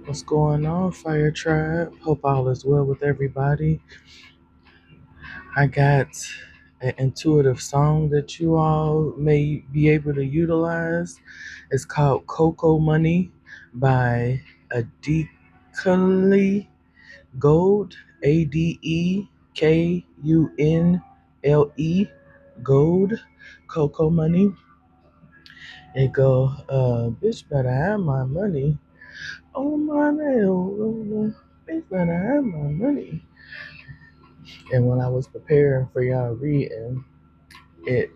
What's going on, Fire Tribe? Hope all is well with everybody. I got an intuitive song that you all may be able to utilize. It's called Cocoa Money by Adekule Gold, Adekunle, Gold, Cocoa Money. It go, bitch better have my money. Oh my nail, bitch better have my money. And when I was preparing for y'all reading it,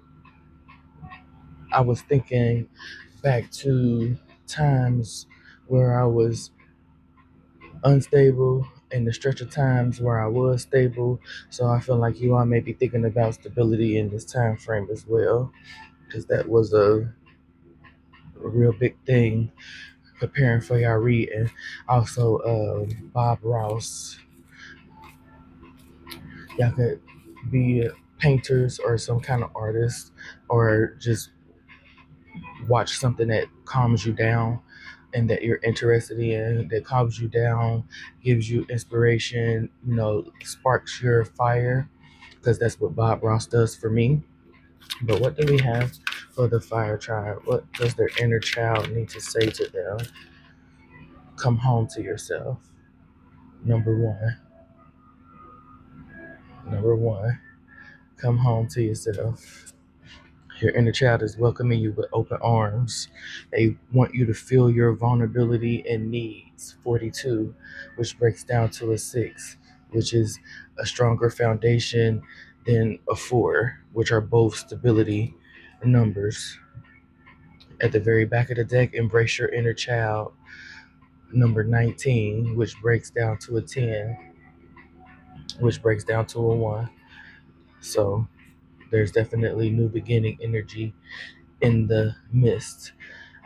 I was thinking back to times where I was unstable and the stretch of times where I was stable. So I feel like you all may be thinking about stability in this time frame as well, because that was a real big thing preparing for y'all reading. Also, Bob Ross, y'all could be painters or some kind of artist, or just watch something that calms you down and that you're interested in, that calms you down, gives you inspiration, sparks your fire, because that's what Bob Ross does for me. But what do we have for the fire tribe? What does their inner child need to say to them? Come home to yourself. Number one. Number one. Come home to yourself. Your inner child is welcoming you with open arms. They want you to feel your vulnerability and needs. 42, which breaks down to a 6, which is a stronger foundation than a 4, which are both stability numbers. At the very back of the deck, embrace your inner child. Number 19, which breaks down to a 10, which breaks down to a 1. So there's definitely new beginning energy in the mist.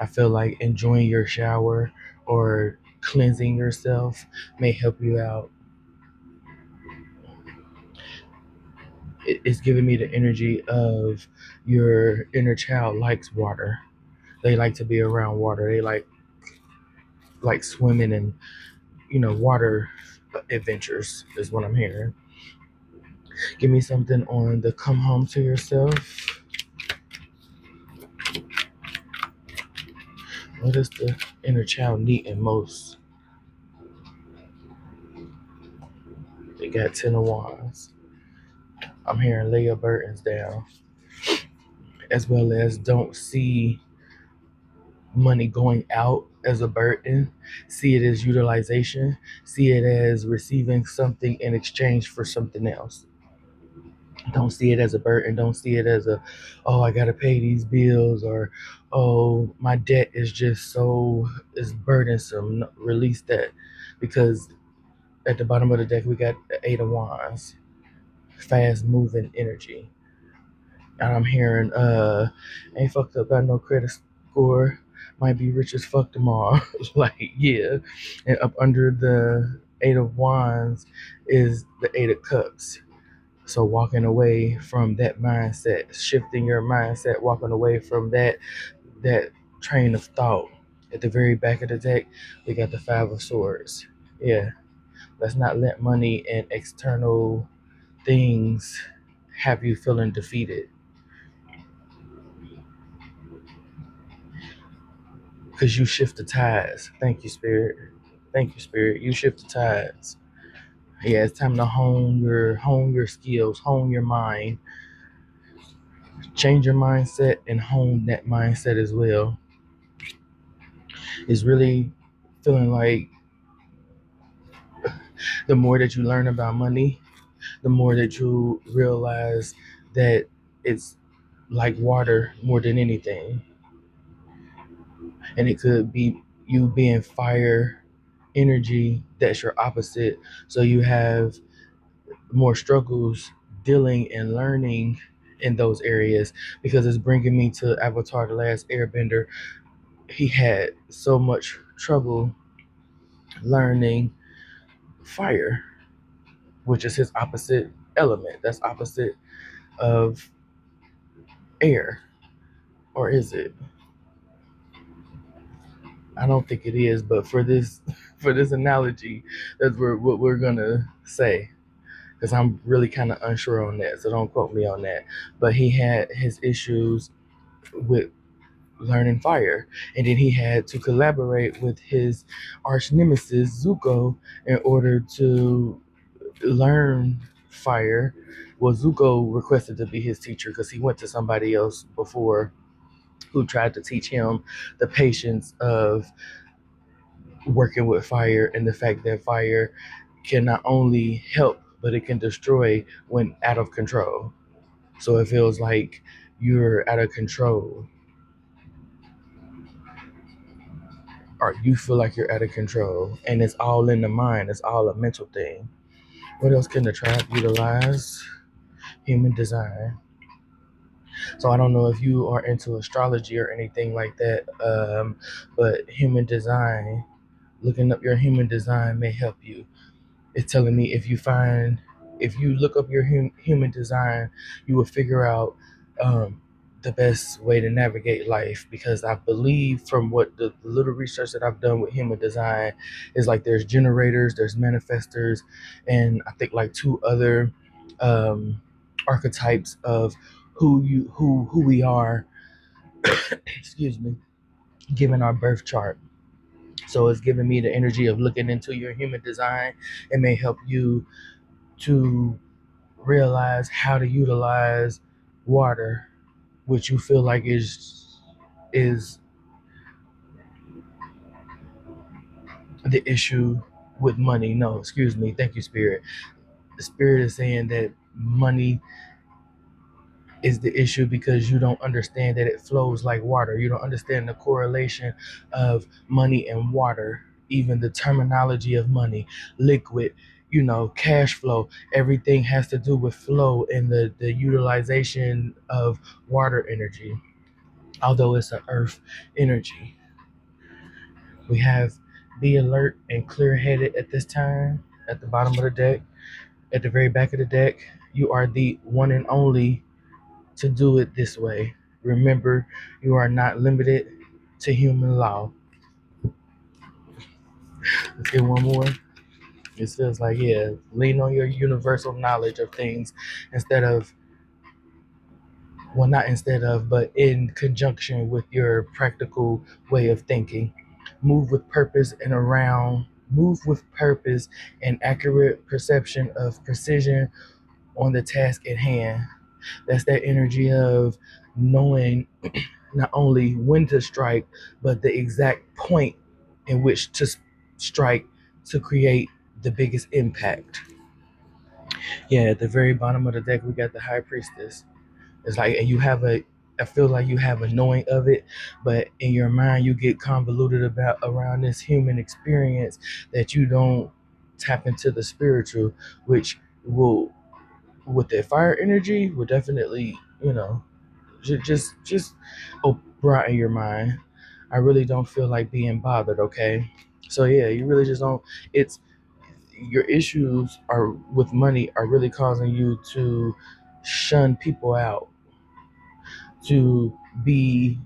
I feel like enjoying your shower or cleansing yourself may help you out. It's giving me the energy of your inner child likes water. They like to be around water. They like swimming and water adventures is what I'm hearing. Give me something on the come home to yourself. What does the inner child need and most? They got 10 of wands. I'm hearing lay your burdens down, as well as don't see money going out as a burden. See it as utilization. See it as receiving something in exchange for something else. Don't see it as a burden. Don't see it as oh, I gotta pay these bills, or oh, my debt is just is burdensome. No, release that, because at the bottom of the deck we got the 8 of wands, fast moving energy. And I'm hearing, ain't fucked up, got no credit score, might be rich as fuck tomorrow. Like, yeah. And up under the 8 of wands is the 8 of cups. So walking away from that mindset, shifting your mindset, walking away from that train of thought. At the very back of the deck, we got the 5 of swords. Yeah. Let's not let money and external things have you feeling defeated. Because you shift the tides. Thank you, Spirit. Thank you, Spirit. You shift the tides. Yeah, it's time to hone your skills, hone your mind, change your mindset, and hone that mindset as well. It's really feeling like the more that you learn about money, the more that you realize that it's like water more than anything. And it could be you being fire energy that's your opposite. So you have more struggles dealing and learning in those areas, because it's bringing me to Avatar: The Last Airbender. He had so much trouble learning fire, which is his opposite element. That's opposite of air. Or is it? I don't think it is, but for this for this analogy, that's what we're gonna say. Because I'm really kind of unsure on that, so don't quote me on that. But he had his issues with learning fire, and then he had to collaborate with his arch nemesis Zuko in order to learn fire. Well, Zuko requested to be his teacher because he went to somebody else before who tried to teach him the patience of working with fire and the fact that fire can not only help but it can destroy when out of control. So it feels like you're out of control, or you feel like you're out of control, and it's all in the mind. It's all a mental thing. What else can the tribe utilize? Human design. So I don't know if you are into astrology or anything like that, but human design, looking up your human design may help you. It's telling me if you look up your human design, you will figure out the best way to navigate life. Because I believe from what the little research that I've done with human design is like there's generators, there's manifestors, and I think like two other um, archetypes of who we are. Excuse me, given our birth chart. So it's giving me the energy of looking into your human design. It may help you to realize how to utilize water, which you feel like is the issue with money. No, excuse me. Thank you, Spirit. The Spirit is saying that money is the issue because you don't understand that it flows like water. You don't understand the correlation of money and water, even the terminology of money, liquid, cash flow. Everything has to do with flow and the utilization of water energy, although it's an earth energy. We have be alert and clear headed at this time at the bottom of the deck. At the very back of the deck, you are the one and only to do it this way. Remember, you are not limited to human law. Let's get one more. It feels like, yeah, lean on your universal knowledge of things instead of, well, not instead of, but in conjunction with your practical way of thinking. Move with purpose and around, move with purpose and accurate perception of precision on the task at hand. That's that energy of knowing not only when to strike, but the exact point in which to strike to create the biggest impact. Yeah, at the very bottom of the deck, we got the High Priestess. It's like, and I feel like you have a knowing of it, but in your mind, you get convoluted about around this human experience that you don't tap into the spiritual, which will, with the fire energy, will definitely, just brighten your mind. I really don't feel like being bothered. Okay, so yeah, you really just don't. It's your issues are with money are really causing you to shun people out, to be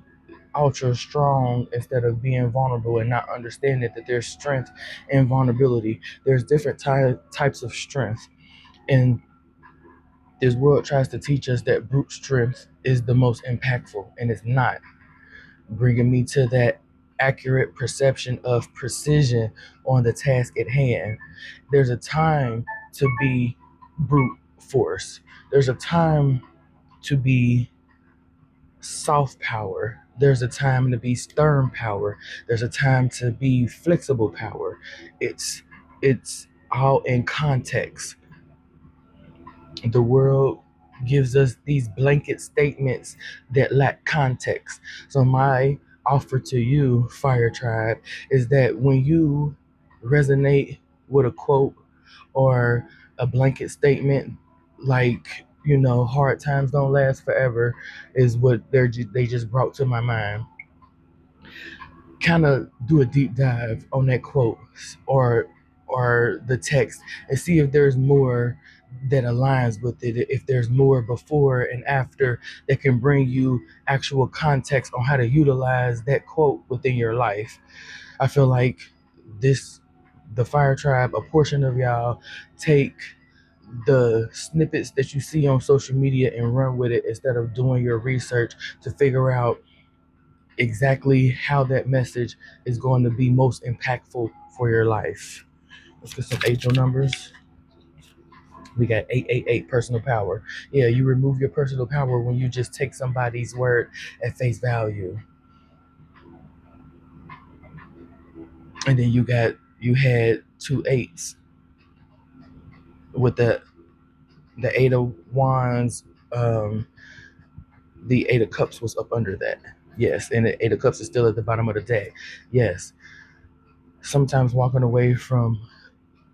ultra strong instead of being vulnerable and not understanding that there's strength and vulnerability. There's different types of strength, and this world tries to teach us that brute strength is the most impactful, and it's not. Bringing me to that accurate perception of precision on the task at hand. There's a time to be brute force. There's a time to be soft power. There's a time to be stern power. There's a time to be flexible power. It's all in context. The world gives us these blanket statements that lack context. So my offer to you, Fire Tribe, is that when you resonate with a quote or a blanket statement like, hard times don't last forever is what they just brought to my mind. Kind of do a deep dive on that quote or the text and see if there's more that aligns with it, if there's more before and after that can bring you actual context on how to utilize that quote within your life. I feel like this, the Fire Tribe, a portion of y'all take the snippets that you see on social media and run with it instead of doing your research to figure out exactly how that message is going to be most impactful for your life. Let's get some angel numbers. We got 888 personal power. Yeah, you remove your personal power when you just take somebody's word at face value. And then you had two eights with the eight of wands. Um, the eight of cups was up under that. Yes, and the eight of cups is still at the bottom of the deck. Yes, sometimes walking away from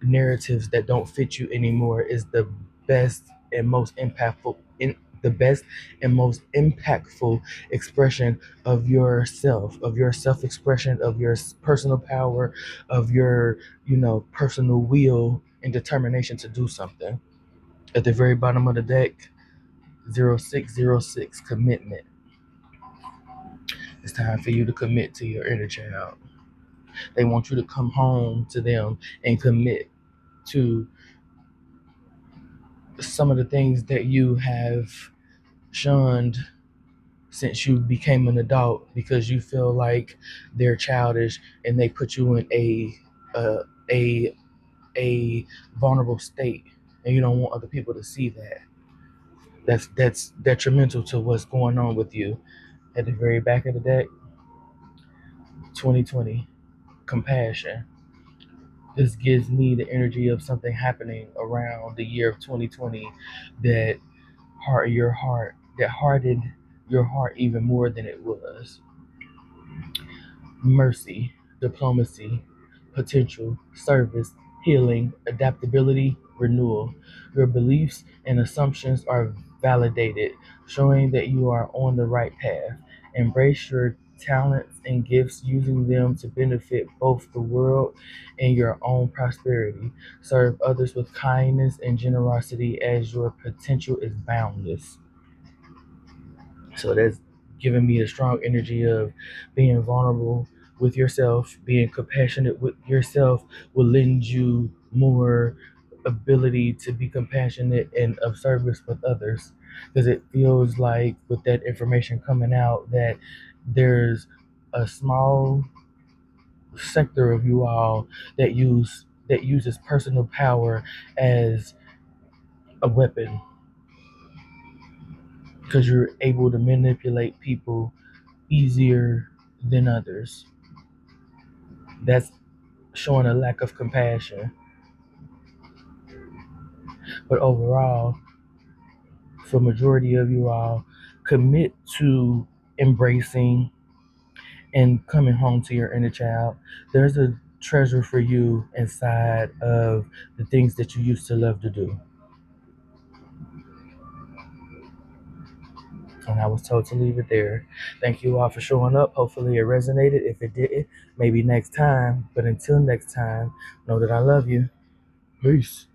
narratives that don't fit you anymore is best and most impactful in the best and most impactful expression of your self-expression, of your personal power, of your, personal will and determination to do something. At the very bottom of the deck, 0606, commitment. It's time for you to commit to your inner child. They want you to come home to them and commit to some of the things that you have shunned since you became an adult because you feel like they're childish and they put you in uh, a a vulnerable state, and you don't want other people to see that. That's detrimental to what's going on with you. At the very back of the deck, 2020, compassion. This gives me the energy of something happening around the year of 2020 that that hardened your heart even more than it was. Mercy, diplomacy, potential, service, healing, adaptability, renewal. Your beliefs and assumptions are validated, showing that you are on the right path. Embrace your talents and gifts, using them to benefit both the world and your own prosperity. Serve others with kindness and generosity as your potential is boundless. So that's giving me a strong energy of being vulnerable with yourself, being compassionate with yourself will lend you more ability to be compassionate and of service with others. Because it feels like with that information coming out that there's a small sector of you all that uses personal power as a weapon because you're able to manipulate people easier than others. That's showing a lack of compassion. But overall, for majority of you all, commit to embracing and coming home to your inner child. There's a treasure for you inside of the things that you used to love to do. And I was told to leave it there. Thank you all for showing up. Hopefully it resonated. If it didn't, maybe next time. But until next time, know that I love you. Peace.